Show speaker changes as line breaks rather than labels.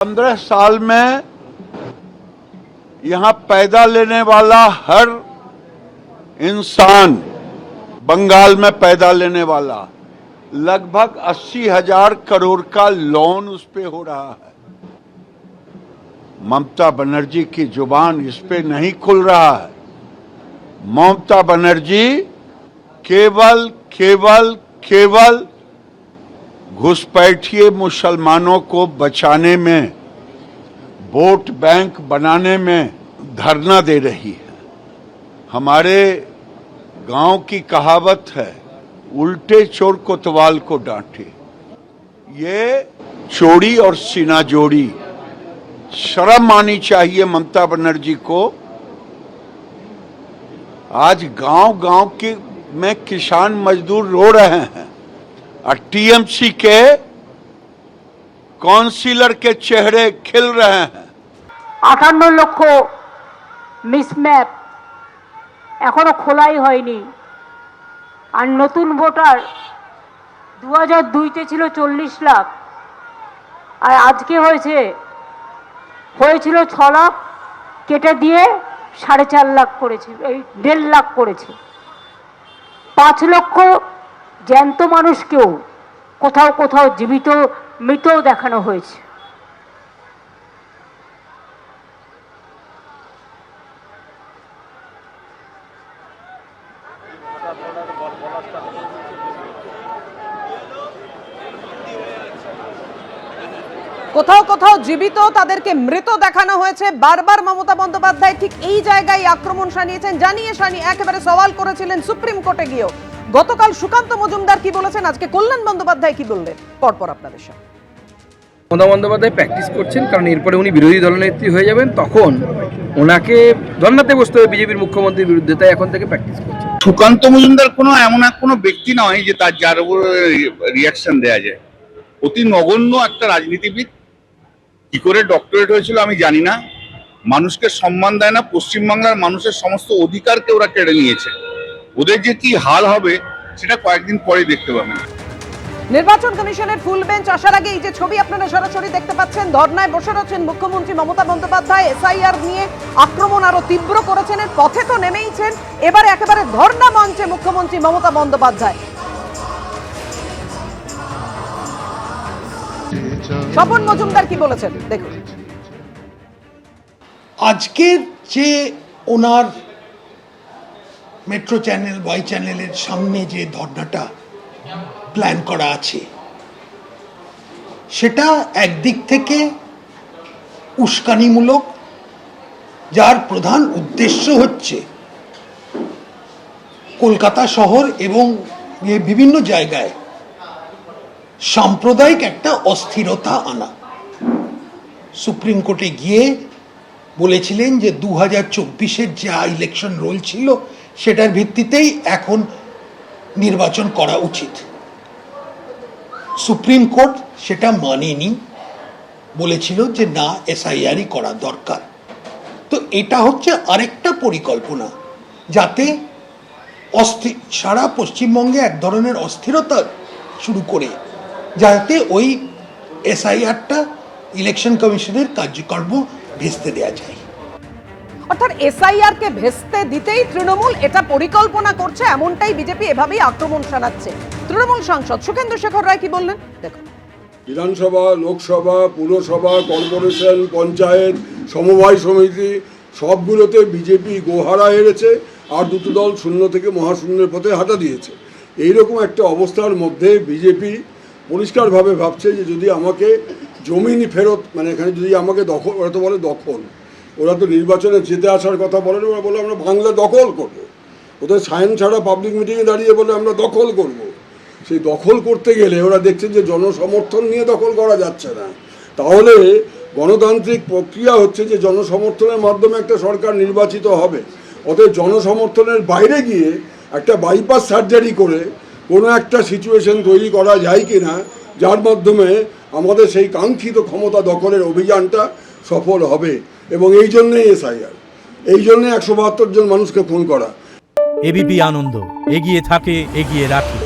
15 साल में यहाँ पैदा लेने वाला हर इंसान, बंगाल में पैदा लेने वाला, लगभग 80,000 करोड़ का लोन उस पे हो रहा है। ममता बनर्जी की जुबान इस पे नहीं खुल रहा है। ममता बनर्जी केवल केवल केवल घुसपैठिए मुसलमानों को बचाने में, वोट बैंक बनाने में धरना दे रही है। हमारे गांव की कहावत है, उल्टे चोर कोतवाल को डांटे। ये चोरी और सीना जोड़ी, शर्म आनी चाहिए ममता बनर्जी को। आज गांव-गांव के में किसान मजदूर रो रहे हैं और टीएमसी के काउंसिलर के चेहरे खिल रहे हैं।
58 লক্ষ মিসম্যাপ এখনো খোলাই হয়নি। আর নতুন ভোটার 2002-তে ছিল 40 লাখ, আর আজকে হয়েছিল 6 লাখ, কেটে দিয়ে 4.5 লাখ করেছে, এই 1.5 লাখ করেছে। 5 লক্ষ জ্যান্ত মানুষকেও কোথাও কোথাও জীবিত মৃতও দেখানো হয়েছে।
কোথাও কোথাও জীবিত, তাদেরকে মৃত দেখানো হয়েছে। বারবার মমতা বন্দ্যোপাধ্যায় ঠিক এই জায়গায় আক্রমণ জানিয়ে একেবারে সওয়াল করেছিলেন সুপ্রিম কোর্টে গিয়েও। গতকাল সুকান্ত মজুমদার কি বলেছেন, আজকে কল্যাণ বন্দ্যোপাধ্যায় কি বললেন, পরপর আপনাদের সাথে।
মমতা বন্দ্যোপাধ্যায় প্র্যাকটিস করছেন, কারণ এরপরে উনি বিরোধী দলনেত্রী হয়ে যাবেন, তখন ওনাকে ধর্নাতে বসতে হবে বিজেপির মুখ্যমন্ত্রীর বিরুদ্ধে, তাই এখন থেকে প্র্যাকটিস করছেন।
সুকান্ত মজুমদার কোনো এমন কোনো ব্যক্তি নয় যে যার উপর রিয়াকশন দেওয়া যায়। অতি নগণ্য একটা রাজনীতিবিদ। কি করে ডক্টরেট হয়েছিল আমি জানি না। মানুষকে সম্মান দেয় না। পশ্চিমবাংলার মানুষের সমস্ত অধিকারকে ওরা কেড়ে নিয়েছে। ওদের যে কি হাল হবে সেটা কয়েকদিন পরে দেখতে পাবেন।
নির্বাচন কমিশনের ফুল বেঞ্চ আসার আগে এই যে ছবি আপনারা সরাসরি দেখতে পাচ্ছেন, ধর্নায় বসে রয়েছেন মুখ্যমন্ত্রী মমতা বন্দ্যোপাধ্যায়। এসআইআর নিয়ে আক্রমণ আরো তীব্র করেছেন, এর পথে তো নেমেইছেন। এবারে একেবারে ধর্না মঞ্চে মুখ্যমন্ত্রী মমতা বন্দ্যোপাধ্যায়। স্বপন মজুমদার কি বলেছেন দেখুন।
আজকের যে ওনার মেট্রো চ্যানেল, ওয়াই চ্যানেলের সামনে যে ধর্নাটা প্ল্যান করা আছে, সেটা একদিক থেকে উস্কানিমূলক, যার প্রধান উদ্দেশ্য হচ্ছে কলকাতা শহর এবং বিভিন্ন জায়গায় সাম্প্রদায়িক একটা অস্থিরতা আনা। সুপ্রিম কোর্টে গিয়ে বলেছিলেন যে 2024-এর যা ইলেকশন রোল ছিল সেটার ভিত্তিতেই এখন নির্বাচন করা উচিত। সুপ্রিম কোর্ট সেটা মানেনি, বলেছিল যে না, এসআইআরই করা দরকার। তো এটা হচ্ছে আরেকটা পরিকল্পনা, যাতে সারা পশ্চিমবঙ্গে এক ধরনের অস্থিরতা শুরু করে, যাতে ওই এসআইআরটা ইলেকশন কমিশনের কার্যকর্ম ভেস্তে দেওয়া যায়।
অর্থাৎ এসআইআর কে ভেস্তে দিতেই তৃণমূল এটা পরিকল্পনা করছে, এমনটাই বিজেপি এভাবেই আক্রমণ শানাচ্ছে। তৃণমূল সাংসদ সুখেন্দু শেখর রায় কি বললেন দেখুন।
বিধানসভা, লোকসভা, পুরসভা, কর্পোরেশন, পঞ্চায়েত, সমবায় সমিতি সবগুলোতে বিজেপি গোহারা হেরেছে, আর দুটো দল শূন্য থেকে মহাশূন্যের পথে হাঁটা দিয়েছে। এইরকম একটা অবস্থার মধ্যে বিজেপি পরিষ্কারভাবে ভাবছে যে যদি আমাকে জমিন ফেরত, মানে এখানে যদি আমাকে দখল, ওরা তো বলে দখল, ওরা তো নির্বাচনে জিতে আসার কথা বলেন, ওরা বলে আমরা বাংলা দখল করব। ওদের সায়েন্স ছাড়া পাবলিক মিটিংয়ে দাঁড়িয়ে বলে আমরা দখল করব। সেই দখল করতে গেলে ওরা দেখছেন যে জনসমর্থন নিয়ে দখল করা যাচ্ছে না। তাহলে গণতান্ত্রিক প্রক্রিয়া হচ্ছে যে জনসমর্থনের মাধ্যমে একটা সরকার নির্বাচিত হবে। অতএব জনসমর্থনের বাইরে গিয়ে একটা বাইপাস সার্জারি করে কোনো একটা সিচুয়েশন তৈরি করা যায় কি না, যার মাধ্যমে আমাদের সেই কাঙ্ক্ষিত ক্ষমতা দখলের অভিযানটা সফল হবে। এবং এই জন্যই এসআইআর, এই জন্যে 172 জন মানুষকে ফোন করা।
এবিপি আনন্দ, এগিয়ে থাকে, এগিয়ে রাখে।